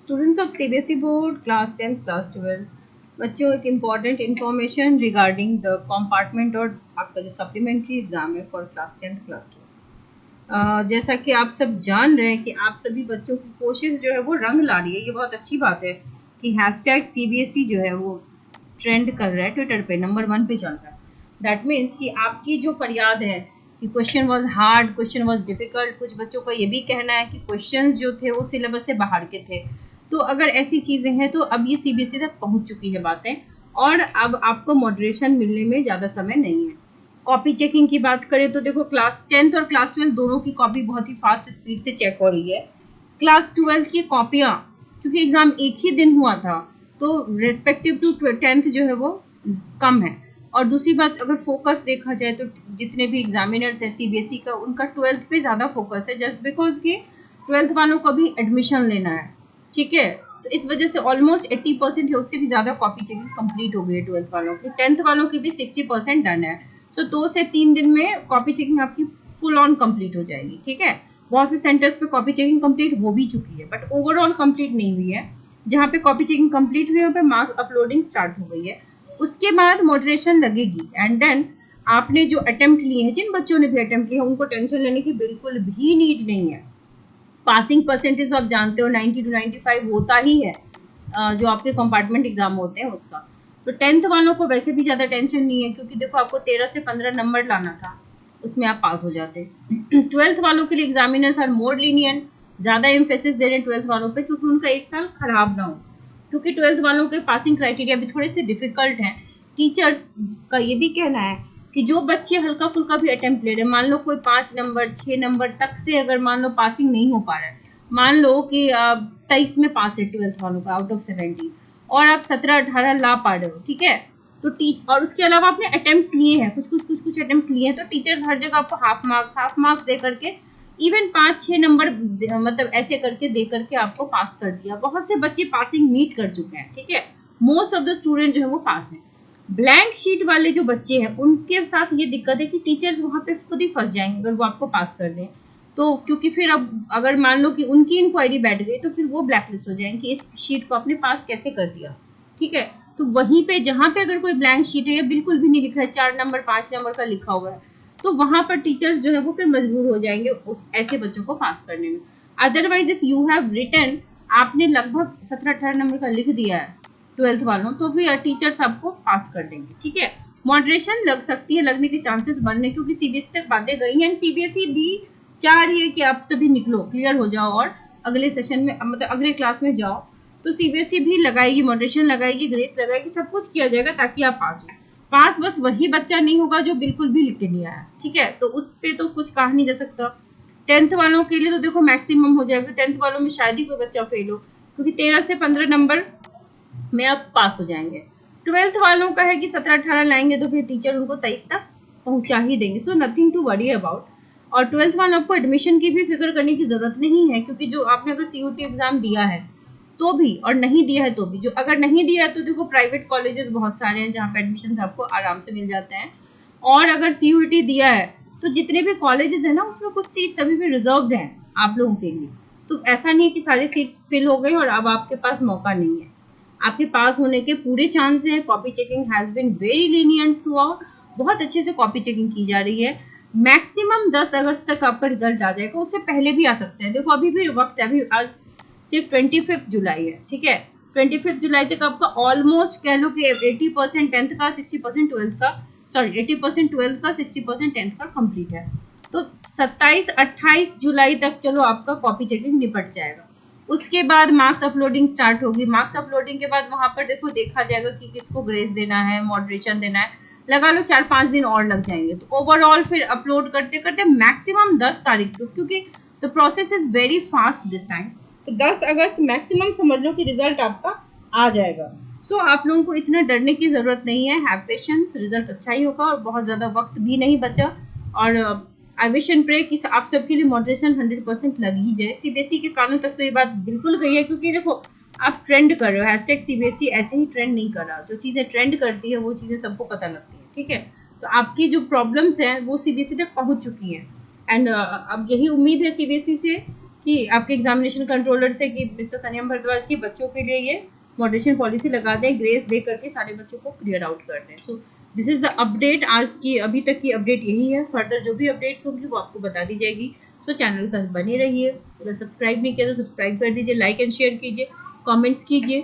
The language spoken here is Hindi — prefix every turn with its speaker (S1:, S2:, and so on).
S1: Students of CBSE board class 10th class 12 बच्चों एक important information regarding the compartment और आपका जो सप्लीमेंट्री एग्जाम है फॉर क्लास 10th क्लास 12। जैसा कि आप सब जान रहे हैं कि आप सभी बच्चों की कोशिश जो है वो रंग ला रही है। ये बहुत अच्छी बात है कि हैशटैग सीबीएसई जो है वो ट्रेंड कर रहा है, ट्विटर पे नंबर 1 पे चल रहा है। दैट मीन्स कि आपकी जो फरियाद है कि question was hard, question was difficult, कुछ बच्चों का ये भी कहना है कि क्वेश्चंस जो थे वो सिलेबस से बाहर के थे, तो अगर ऐसी चीज़ें हैं तो अब ये सीबीएसई तक पहुंच चुकी है बातें और अब आपको मॉडरेशन मिलने में ज़्यादा समय नहीं है। कॉपी चेकिंग की बात करें तो देखो क्लास 10th और क्लास 12 दोनों की कॉपी बहुत ही फास्ट स्पीड से चेक हो रही है। क्लास 12 की कॉपियाँ, क्योंकि एग्ज़ाम एक ही दिन हुआ था तो रेस्पेक्टिव टू 10th जो है वो कम है। और दूसरी बात, अगर फोकस देखा जाए तो जितने भी एग्जामिनर्स हैं सीबीएसई का, उनका 12th पे ज़्यादा फोकस है, जस्ट बिकॉज कि 12th वालों को भी एडमिशन लेना है। ठीक है, तो इस वजह से ऑलमोस्ट 80% या उससे भी ज़्यादा कॉपी चेकिंग कंप्लीट हो गई है 12th वालों की। 10th वालों की भी 60% डन है। तो 2 से 3 दिन में कॉपी चेकिंग आपकी फुल ऑन कंप्लीट हो जाएगी। ठीक है, बहुत से सेंटर्स पे कॉपी चेकिंग कंप्लीट हो भी चुकी है बट ओवरऑल कंप्लीट नहीं हुई है। जहाँ पे कॉपी चेकिंग कंप्लीट हुई है वहाँ पे मार्क्स अपलोडिंग स्टार्ट हो गई है। उसके बाद मॉडरेशन लगेगी एंड देन आपने जो अटेम्प्ट लिए हैं, जिन बच्चों ने भी अटेम्प्ट लिया उनको टेंशन लेने की बिल्कुल भी नीड नहीं है। पासिंग परसेंटेज तो आप जानते हो 90 to 95 होता ही है जो आपके कंपार्टमेंट एग्जाम होते हैं उसका। तो 10th वालों को वैसे भी ज़्यादा टेंशन नहीं है क्योंकि देखो आपको 13 से 15 नंबर लाना था, उसमें आप पास हो जाते। 12th वालों के लिए एग्जामिनर्स आर मोर लीनियंट, ज़्यादा एम्फेसिस दे रहे हैं 12th वालों पे क्योंकि उनका एक साल खराब ना हो, क्योंकि 12th वालों के पासिंग क्राइटेरिया भी थोड़े से डिफिकल्ट हैं। टीचर्स का ये भी कहना है कि जो बच्चे हल्का फुल्का भी अटेम्प्ट ले रहे हैं, मान लो कोई 5 नंबर 6 नंबर तक से अगर मान लो पासिंग नहीं हो पा रहा है, मान लो कि 23 में पास है 12th वालों का आउट ऑफ 70 और आप 17-18 ला पा रहे हो, ठीक है, तो टीच और उसके अलावा आपने अटेम्प्ट्स लिए हैं, कुछ अटेम्प्ट्स लिए हैं, तो टीचर्स हर जगह आपको हाफ मार्क्स दे करके इवन 5-6 नंबर मतलब ऐसे करके दे करके आपको पास कर दिया। बहुत से बच्चे पासिंग मीट कर चुके हैं। ठीक है, मोस्ट ऑफ द स्टूडेंट जो है वो पास हैं। ब्लैंक शीट वाले जो बच्चे हैं उनके साथ ये दिक्कत है कि टीचर्स वहाँ पे खुद ही फंस जाएंगे अगर वो आपको पास कर दें तो, क्योंकि फिर अब अगर मान लो कि उनकी इंक्वायरी बैठ गई तो फिर वो ब्लैकलिस्ट हो जाएंगे कि इस शीट को आपने पास कैसे कर दिया। ठीक है, तो वहीं पे जहाँ पे अगर कोई ब्लैंक शीट है या बिल्कुल भी नहीं लिखा है, 4 नंबर 5 नंबर का लिखा हुआ है, तो वहाँ पर टीचर्स जो है वो फिर मजबूर हो जाएंगे उस ऐसे बच्चों को पास करने में। Otherwise if you have written, आपने लगभग 17-18 नंबर का लिख दिया है 12th वालों, तो भी टीचर्स आपको पास कर देंगे। ठीक है, मॉडरेशन लग सकती है, लगने के चांसेस बन रहे क्योंकि सीबीएसई तक बातें गई हैं। सीबीएसई भी चाह रही है कि आप सभी निकलो, क्लियर हो जाओ और अगले सेशन में मतलब अगले क्लास में जाओ। तो सीबीएसई भी लगाएगी, मॉडरेशन लगाएगी, ग्रेस लगाएगी, सब कुछ किया जाएगा ताकि आप पास हो। पास बस वही बच्चा नहीं होगा जो बिल्कुल भी लिख के नहीं आया। ठीक है, तो उस पर तो कुछ कहा नहीं जा सकता। 10th वालों के लिए तो देखो मैक्सिमम हो जाएगा, 10th वालों में शायद ही कोई बच्चा फेल हो क्योंकि 13 से 15 नंबर में आप पास हो जाएंगे। 12th वालों का है कि 17-18 लाएंगे तो फिर टीचर उनको 23 तक पहुंचा ही देंगे, so nothing to worry about. और 12th वालों आपको एडमिशन की भी फिक्र करने की ज़रूरत नहीं है क्योंकि जो आपने अगर सीयूटी एग्ज़ाम दिया है तो भी और नहीं दिया है तो भी, जो अगर नहीं दिया है तो देखो प्राइवेट कॉलेजेस बहुत सारे हैं जहाँ पे एडमिशन आपको आराम से मिल जाते हैं, और अगर सीयूटी दिया है तो जितने भी कॉलेजेस हैं ना उसमें कुछ सीट्स अभी भी रिजर्व्ड हैं आप लोगों के लिए। तो ऐसा नहीं है कि सारे सीट्स फिल हो गए और अब आपके पास मौका नहीं है, आपके पास होने के पूरे चांस हैं। Copy checking has been very lenient throughout, बहुत अच्छे से कॉपी चेकिंग की जा रही है। मैक्सिमम 10 अगस्त तक आपका रिजल्ट आ जाएगा, उससे पहले भी आ सकते हैं। देखो अभी भी वक्त है, अभी आज सिर्फ 25 जुलाई है। ठीक है, 25 जुलाई तक आपका ऑलमोस्ट कह लो कि 80% 10th का, 60% 12th का, सॉरी 80% 12th का, 60% 10th का कंप्लीट है। तो 27-28 जुलाई तक चलो आपका कॉपी चेकिंग निपट जाएगा। उसके बाद मार्क्स अपलोडिंग स्टार्ट होगी। मार्क्स अपलोडिंग के बाद वहाँ पर देखो देखा जाएगा कि किसको ग्रेस देना है, मॉडरेशन देना है, लगा लो 4-5 दिन और लग जाएंगे। तो ओवरऑल फिर अपलोड करते करते मैक्सिमम 10 तारीख को, क्योंकि the process is very fast this time, तो 10 अगस्त मैक्सिमम समझ लो कि रिजल्ट आपका आ जाएगा। सो आप लोगों को इतना डरने की ज़रूरत नहीं है, हैव पेशेंस, रिजल्ट अच्छा ही होगा और बहुत ज़्यादा वक्त भी नहीं बचा। और आई विश एंड प्रे कि आप सबके लिए मॉडरेशन 100% लग ही जाए। सीबीएसई के कानों तक तो ये बात बिल्कुल गई है क्योंकि देखो आप ट्रेंड कर रहे हो, हैशटैग सीबीएसई ऐसे ही ट्रेंड नहीं कर रहा, जो चीज़ें ट्रेंड करती है वो चीज़ें सबको पता लगती है। ठीक है, तो आपकी जो प्रॉब्लम्स हैं वो सीबीएसई तक पहुंच चुकी हैं एंड अब यही उम्मीद है सीबीएसई से कि आपके एग्जामिनेशन कंट्रोलर से कि मिस्टर सनियम भारद्वाज की बच्चों के लिए ये मॉडरेशन पॉलिसी लगा दें, ग्रेस दे करके सारे बच्चों को क्लियर आउट कर दें। So this is the update, आज की अभी तक की अपडेट यही है। फर्दर जो भी अपडेट्स होंगी वो आपको बता दी जाएगी। सो चैनल के साथ बने रहिए। अगर सब्सक्राइब नहीं किया तो सब्सक्राइब कर दीजिए, लाइक एंड शेयर कीजिए, कमेंट्स कीजिए।